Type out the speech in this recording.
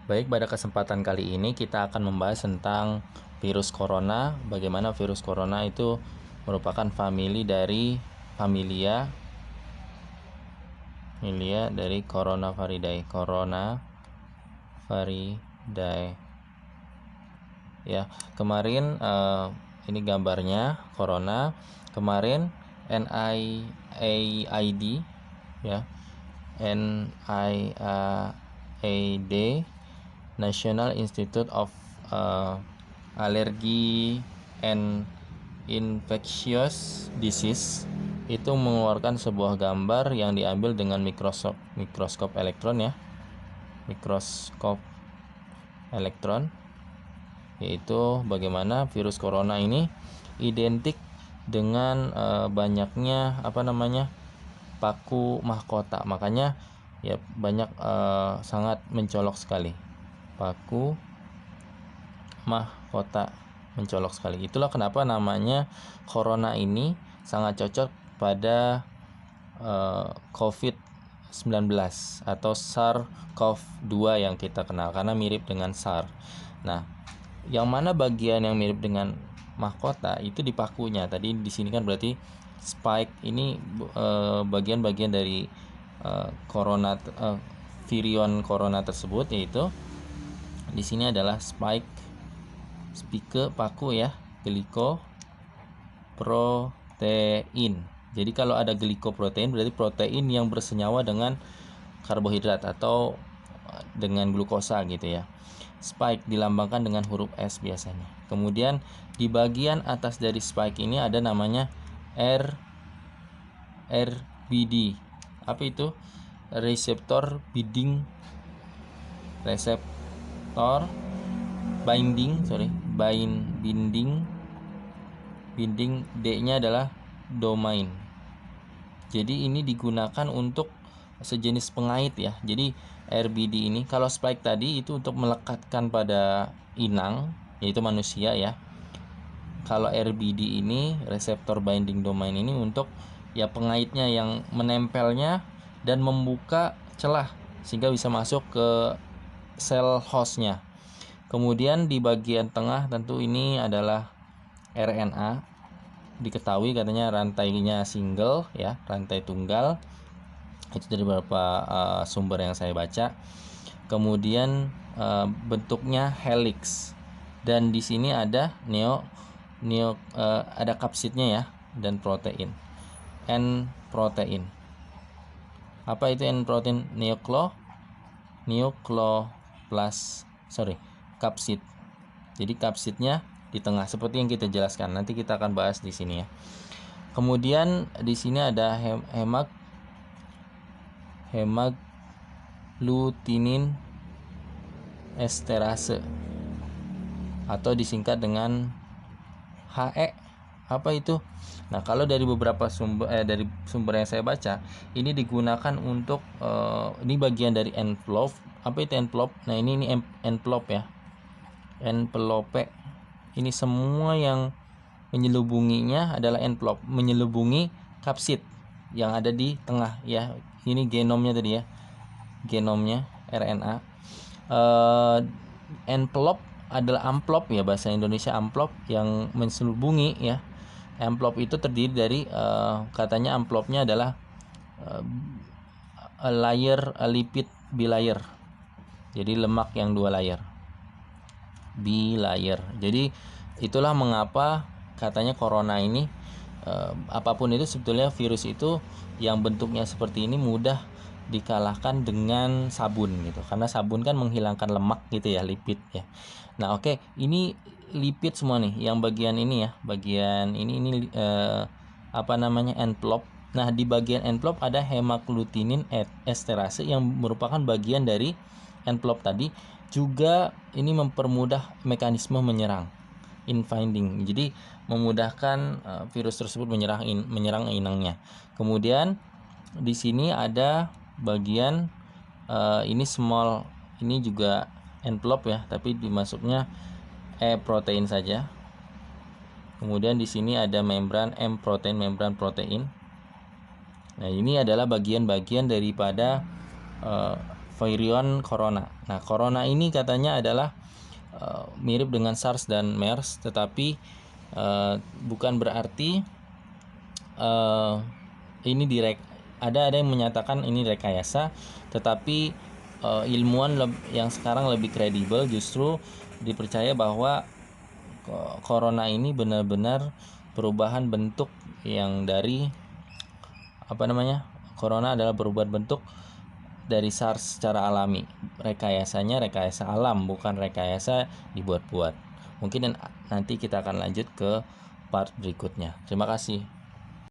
Baik, pada kesempatan kali ini kita akan membahas tentang virus corona. Bagaimana virus corona itu merupakan familia dari Coronaviridae. Ya, kemarin ini gambarnya corona. Kemarin NIAID ya. NIAID National Institute of Allergy and Infectious Disease itu mengeluarkan sebuah gambar yang diambil dengan mikroskop elektron ya. Mikroskop elektron, yaitu bagaimana virus corona ini identik dengan banyaknya paku mahkota. Makanya ya banyak sangat mencolok sekali. Paku mahkota mencolok sekali. Itulah kenapa namanya corona ini sangat cocok pada COVID-19 atau SARS-CoV-2 yang kita kenal, karena mirip dengan SARS. Nah, yang mana bagian yang mirip dengan mahkota itu di pakunya. Tadi di sini kan berarti spike ini bagian-bagian dari virion corona tersebut, yaitu di sini adalah spike paku ya, glikoprotein. Jadi kalau ada glikoprotein berarti protein yang bersenyawa dengan karbohidrat atau dengan glukosa gitu ya. Spike dilambangkan dengan huruf S biasanya. Kemudian di bagian atas dari spike ini ada namanya RBD. Apa itu? Reseptor binding, D-nya adalah domain. Jadi ini digunakan untuk sejenis pengait ya. Jadi RBD ini, kalau spike tadi itu untuk melekatkan pada inang, yaitu manusia ya. Kalau RBD ini, reseptor binding domain ini, untuk ya pengaitnya yang menempelnya dan membuka celah sehingga bisa masuk ke sel hostnya. Kemudian di bagian tengah tentu ini adalah RNA. Diketahui katanya rantainya single ya, rantai tunggal. Itu dari beberapa sumber yang saya baca. Kemudian bentuknya helix. Dan di sini ada ada kapsidnya ya, dan protein. N protein. Apa itu N protein? Kapsid. Jadi kapsidnya di tengah seperti yang kita jelaskan. Nanti kita akan bahas di sini ya. Kemudian di sini ada hemaglutinin esterase atau disingkat dengan HE. Apa itu? Nah, kalau dari beberapa sumber yang saya baca, ini digunakan untuk ini bagian dari envelope. Apa itu envelope? Nah, ini envelope ya. Envelope. Ini semua yang menyelubunginya adalah envelope, menyelubungi kapsid yang ada di tengah ya. Ini genomnya tadi ya. Genomnya RNA. Envelope adalah amplop ya, bahasa Indonesia amplop, yang menselubungi ya. Envelope itu terdiri dari katanya amplopnya adalah lipid bilayer. Jadi lemak yang 2 layer. Bilayer. Jadi itulah mengapa katanya corona ini apapun itu sebetulnya virus itu yang bentuknya seperti ini mudah dikalahkan dengan sabun gitu, karena sabun kan menghilangkan lemak gitu ya, lipid ya. Nah, oke, ini lipid semua nih yang bagian ini ya, bagian ini envelope. Nah, di bagian envelope ada hemaglutinin esterase yang merupakan bagian dari envelope tadi, juga ini mempermudah mekanisme menyerang, infinding. Jadi memudahkan virus tersebut menyerang inangnya. Kemudian di sini ada bagian ini small, ini juga envelope ya, tapi dimasuknya protein saja. Kemudian di sini ada membran protein. Nah, ini adalah bagian-bagian daripada virion corona. Nah, corona ini katanya adalah mirip dengan SARS dan MERS, tetapi bukan berarti ini ada yang menyatakan ini rekayasa, tetapi ilmuwan yang sekarang lebih kredibel justru dipercaya bahwa corona ini benar-benar perubahan bentuk yang dari corona adalah perubahan bentuk dari SARS secara alami. Rekayasanya rekayasa alam, bukan rekayasa dibuat-buat. Mungkin nanti kita akan lanjut ke part berikutnya. Terima kasih.